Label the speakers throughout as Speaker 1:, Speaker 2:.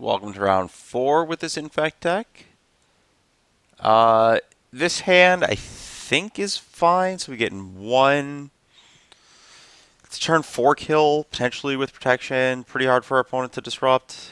Speaker 1: Welcome to round 4 with this Infect deck. Uh, this hand I think is fine, so we get in one. It's turn 4 kill, potentially with protection. Pretty hard for our opponent to disrupt.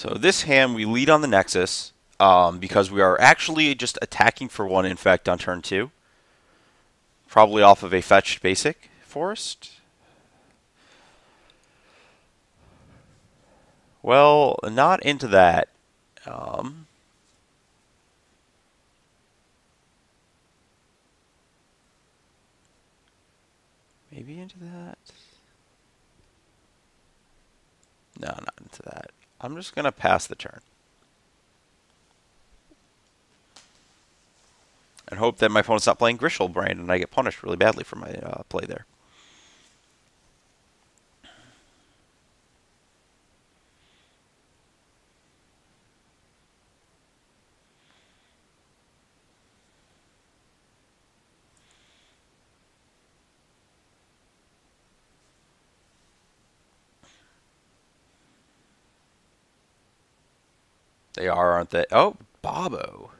Speaker 1: So this hand we lead on the Nexus because we are actually just attacking for 1 Infect on turn 2. Probably off of a fetched basic forest. Well, not into that. Um, maybe into that. No, not into that. I'm just going to pass the turn. And hope that my opponent's not playing Grishel Brand and I get punished really badly for my play there. They are, aren't they? Oh, Bobo.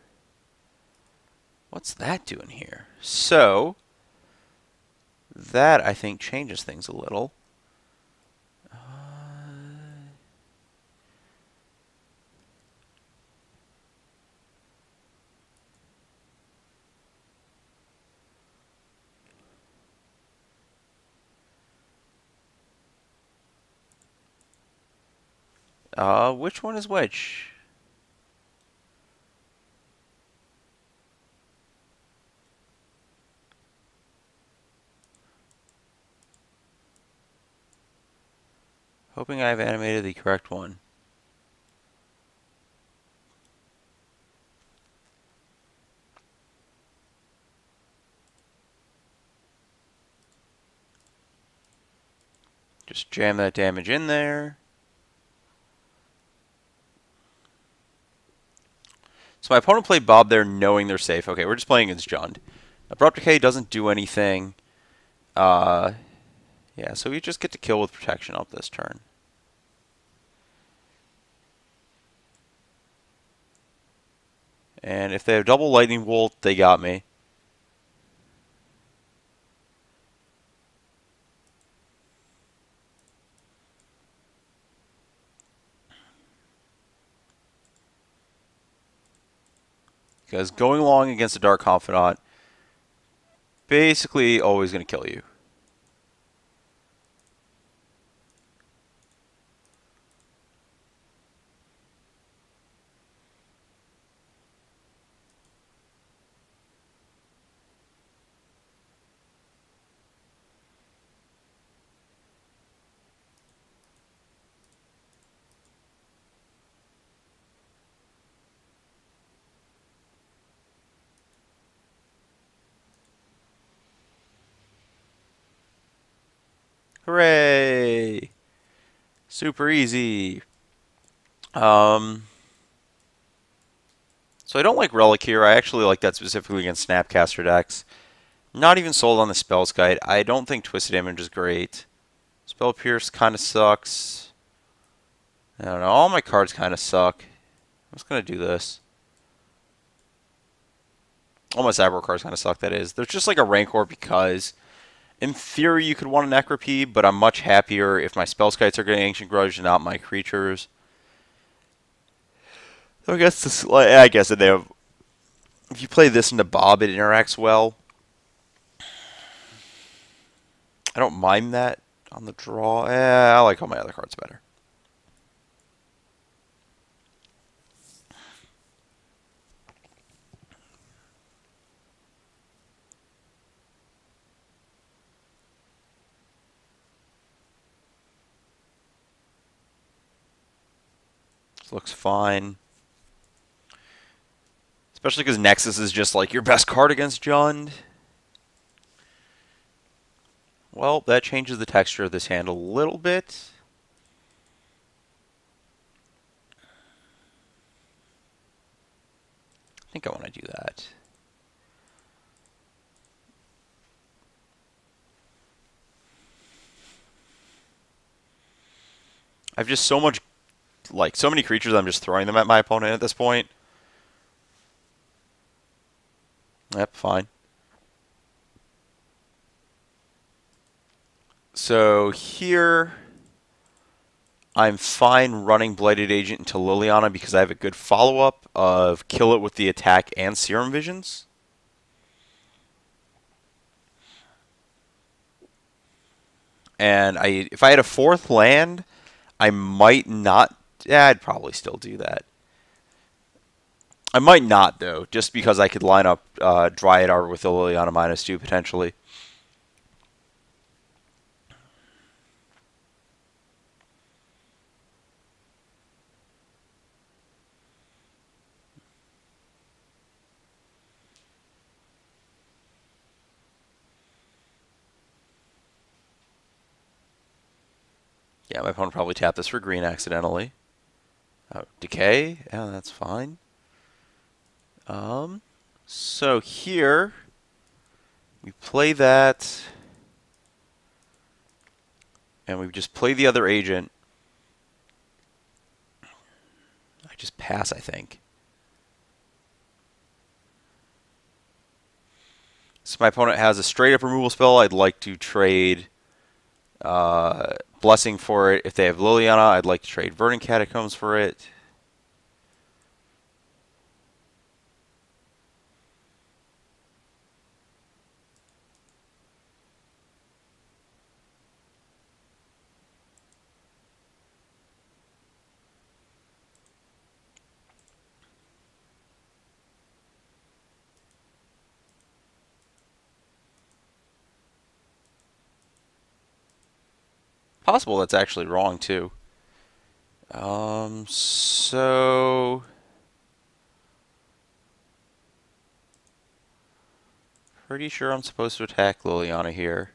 Speaker 1: What's that doing here? So, that I think changes things a little. Which one is which? Hoping I've animated the correct one. Just jam that damage in there. So my opponent played Bob there knowing they're safe. Okay, we're just playing against Jund. Abrupt Decay doesn't do anything. Yeah, so we just get to kill with protection up this turn. And if they have double Lightning Bolt, they got me. Because going long against a Dark Confidant, basically always going to kill you. Hooray! Super easy. So I don't like Relic here. I actually like that specifically against Snapcaster decks. Not even sold on the Spells Guide. I don't think Twisted Image is great. Spell Pierce kind of sucks. I don't know. All my cards kind of suck. I'm just going to do this. All my Cyber cards kind of suck, that is. There's just like a Rancor because, in theory, you could want an Necropede, but I'm much happier if my Spell Skites are getting Ancient Grudge and not my creatures. So I guess this, I guess if they have, if you play this into Bob, it interacts well. I don't mind that on the draw. I like all my other cards better. This looks fine. Especially because Nexus is just like your best card against Jund. Well, that changes the texture of this hand a little bit. I think I want to do that. I've just so much, like, so many creatures, I'm just throwing them at my opponent at this point. Yep, fine. So here, I'm fine running Blighted Agent into Liliana because I have a good follow-up of kill it with the attack and Serum Visions. And if I had a fourth land, I might not. Yeah, I'd probably still do that. I might not, though, just because I could line up Dryad Arbor with the Liliana -2 potentially. Yeah, my opponent probably tapped this for green accidentally. Oh, decay? Yeah, that's fine. So here, we play that, and we just play the other agent. I just pass, I think. So my opponent has a straight-up removal spell. I'd like to trade Blessing for it. If they have Liliana, I'd like to trade Verdant Catacombs for it. Possible that's actually wrong, too. So... Pretty sure I'm supposed to attack Liliana here.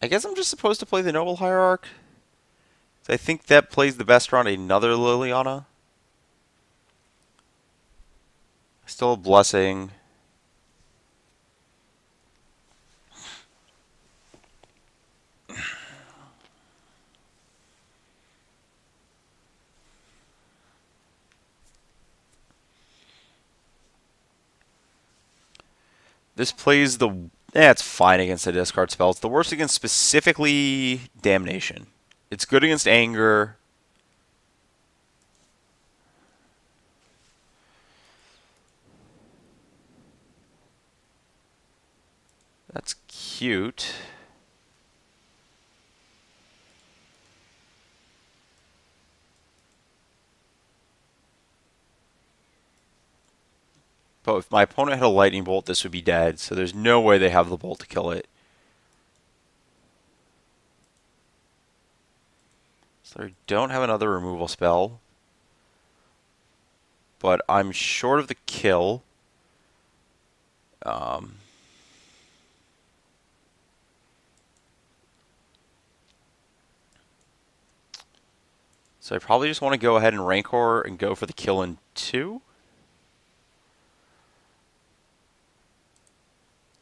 Speaker 1: I guess I'm just supposed to play the Noble Hierarch. I think that plays the best around another Liliana. Still a Blessing. This plays the... it's fine against the discard spell. It's the worst against specifically Damnation. It's good against Anger. That's cute. But if my opponent had a Lightning Bolt, this would be dead. So there's no way they have the Bolt to kill it. So they don't have another removal spell. But I'm short of the kill. So I probably just want to go ahead and Rancor and go for the kill in 2.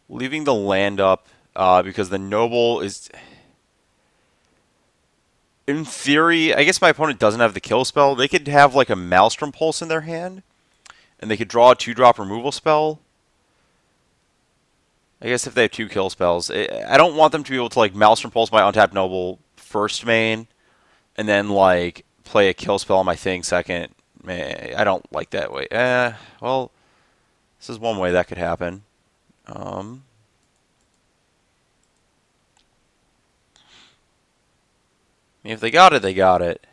Speaker 1: Leaving the land up because the Noble is... In theory, I guess my opponent doesn't have the kill spell. They could have like a Maelstrom Pulse in their hand, and they could draw a 2-drop removal spell. I guess if they have 2 kill spells. I don't want them to be able to like Maelstrom Pulse my untapped Noble first main, and then like play a kill spell on my thing second. I don't like that way. Well, this is one way that could happen. If they got it, they got it.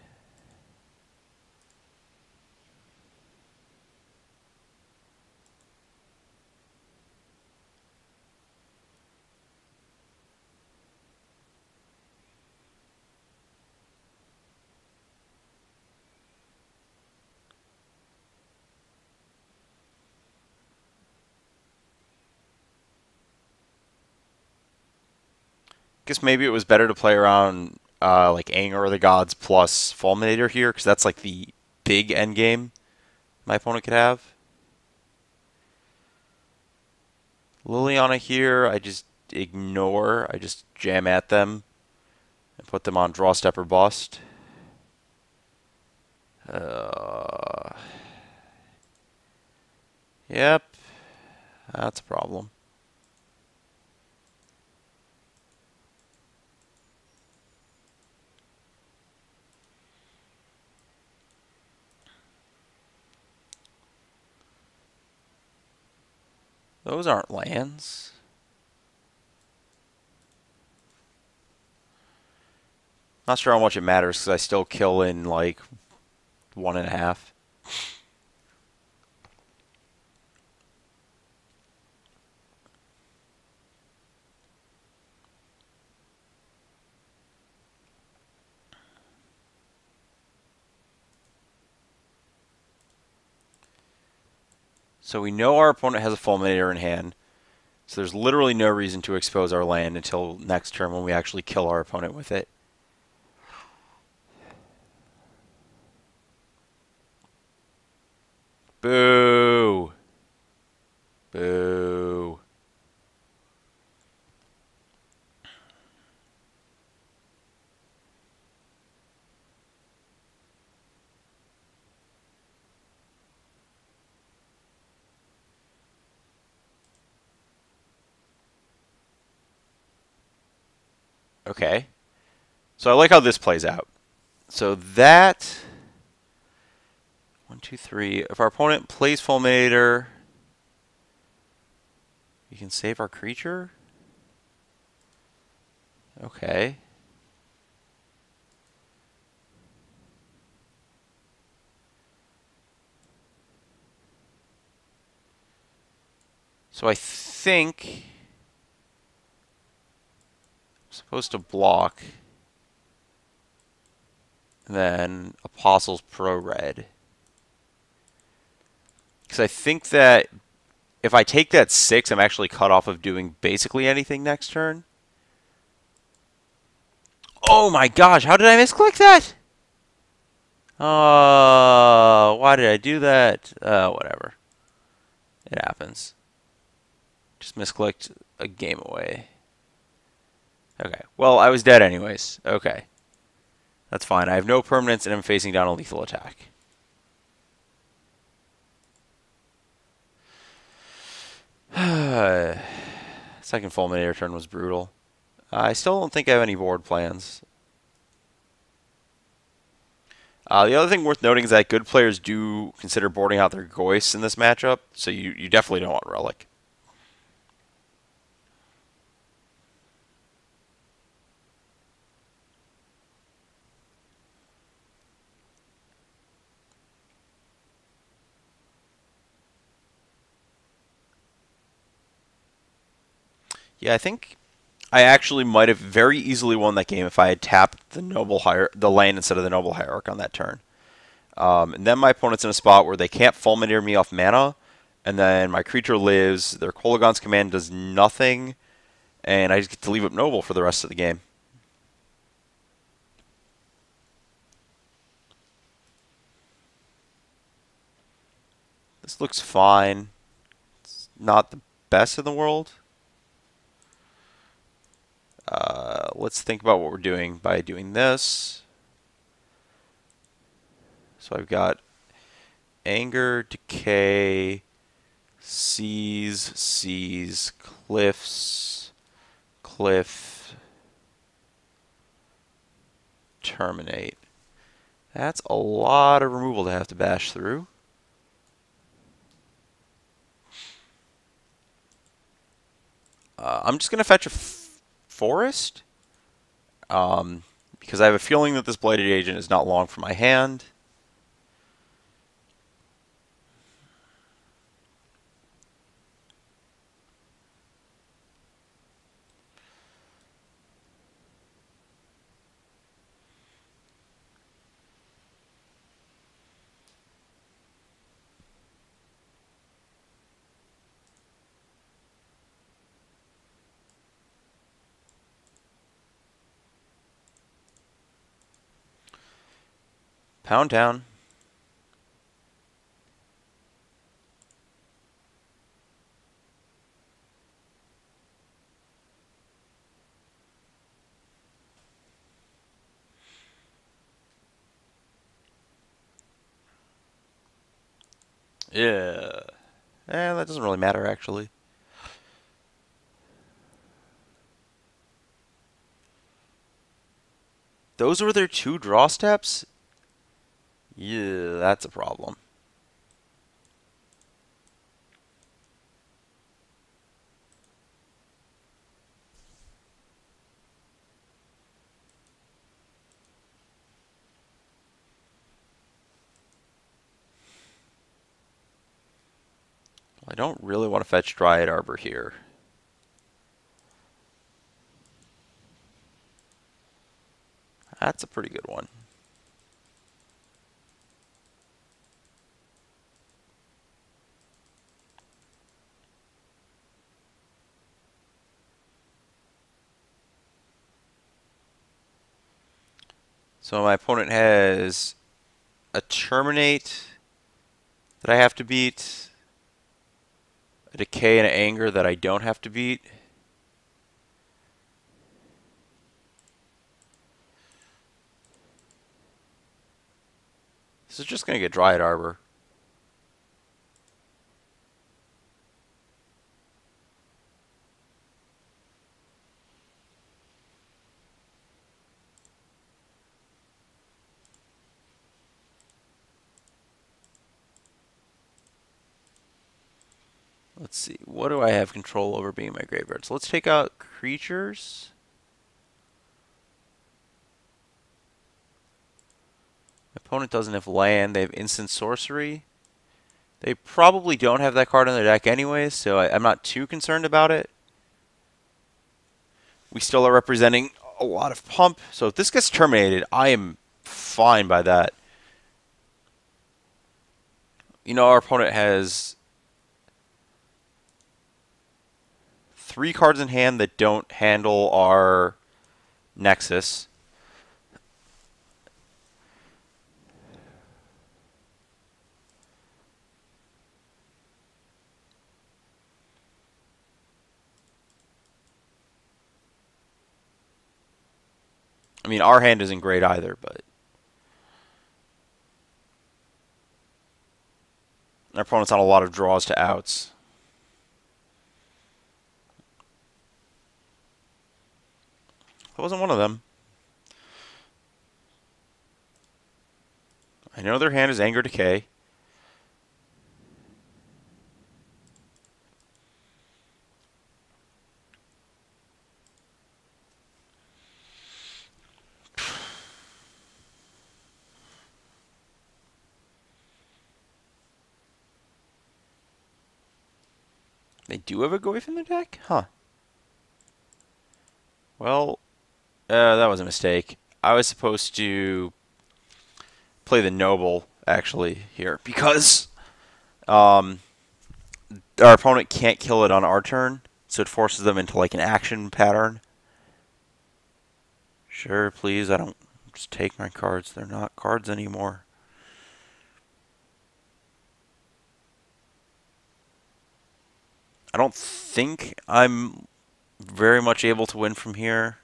Speaker 1: Guess maybe it was better to play around like Anger of the Gods plus Fulminator here, because that's like the big end game my opponent could have. Liliana here, I just ignore. I just jam at them and put them on draw, step, or bust. Yep, that's a problem. Those aren't lands. Not sure how much it matters because I still kill in like 1.5. So we know our opponent has a Fulminator in hand. So there's literally no reason to expose our land until next turn when we actually kill our opponent with it. Boo! Boo! Okay. So I like how this plays out. So that... 1, 2, 3. If our opponent plays Fulminator, we can save our creature? Okay. So I think I'm supposed to block, and then Apostles Pro Red. Because I think that if I take that 6, I'm actually cut off of doing basically anything next turn. Oh my gosh, how did I misclick that? Why did I do that? Whatever. It happens. Just misclicked a game away. Okay. Well, I was dead anyways. Okay. That's fine. I have no permanents and I'm facing down a lethal attack. Second Fulminator turn was brutal. I still don't think I have any board plans. The other thing worth noting is that good players do consider boarding out their Goyce in this matchup, so you definitely don't want Relic. Yeah, I think I actually might have very easily won that game if I had tapped the land instead of the Noble Hierarch on that turn. And then my opponent's in a spot where they can't Fulminator me off mana, and then my creature lives, their Kolaghan's command does nothing, and I just get to leave up Noble for the rest of the game. This looks fine. It's not the best in the world. Let's think about what we're doing by doing this. So I've got Anger, Decay, Seize, Cliffs, Cliff, Terminate. That's a lot of removal to have to bash through. I'm just going to fetch a Forest. Because I have a feeling that this Blighted Agent is not long for my hand. Pound down. Yeah. That doesn't really matter, actually. Those were their 2 draw steps? Yeah, that's a problem. I don't really want to fetch Dryad Arbor here. That's a pretty good one. So my opponent has a Terminate that I have to beat, a Decay and an Anger that I don't have to beat. This is just going to get Dryad Arbor. Let's see. What do I have control over being my graveyard? So let's take out creatures. My opponent doesn't have land. They have instant sorcery. They probably don't have that card in their deck anyways, so I'm not too concerned about it. We still are representing a lot of pump, so if this gets terminated, I am fine by that. You know, our opponent has 3 cards in hand that don't handle our Nexus. I mean, our hand isn't great either, but our opponent's on a lot of draws to outs. That wasn't one of them. I know their hand is Anger Decay. They do have a Goyf in their deck? Huh. Well, that was a mistake. I was supposed to play the Noble, actually, here. Because our opponent can't kill it on our turn. So it forces them into, like, an action pattern. Sure, please, I don't just take my cards. They're not cards anymore. I don't think I'm very much able to win from here.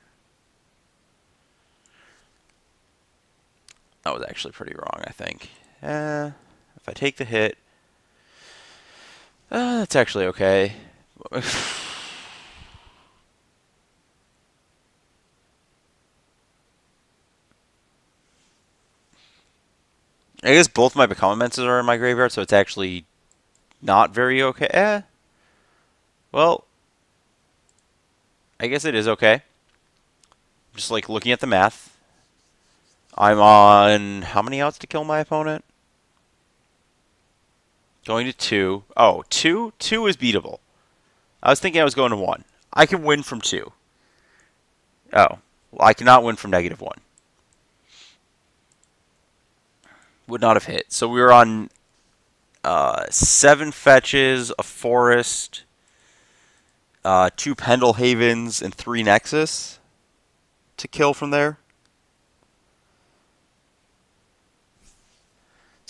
Speaker 1: That was actually pretty wrong, I think. If I take the hit, that's actually okay. I guess both my Become Immenses are in my graveyard, so it's actually not very okay. Well, I guess it is okay. Just like looking at the math. I'm on how many outs to kill my opponent? Going to 2. Oh, 2? 2 is beatable. I was thinking I was going to 1. I can win from 2. Oh. Well, I cannot win from -1. Would not have hit. So we were on 7 fetches, a forest, 2 Pendle Havens, and 3 Nexus to kill from there.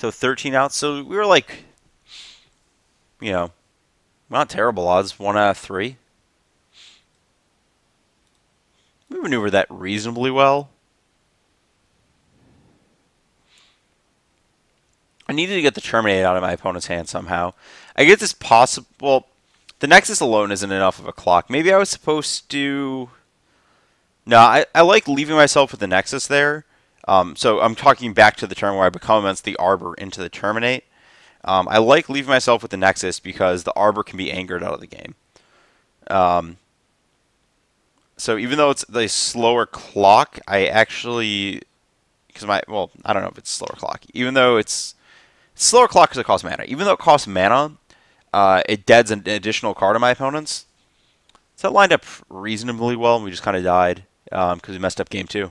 Speaker 1: So 13 outs. So we were like, you know, not terrible odds. 1 out of 3. We maneuvered that reasonably well. I needed to get the Terminate out of my opponent's hand somehow. I get this possible. Well, the Nexus alone isn't enough of a clock. Maybe I was supposed to. No, I like leaving myself with the Nexus there. So I'm talking back to the turn where I become against the Arbor into the Terminate. I like leaving myself with the Nexus because the Arbor can be angered out of the game. So even though it's the slower clock, I actually, because I don't know if it's slower clock. Even though it's slower clock because it costs mana. Even though it costs mana, it deads an additional card on my opponent's. So that lined up reasonably well, and we just kind of died because we messed up game 2.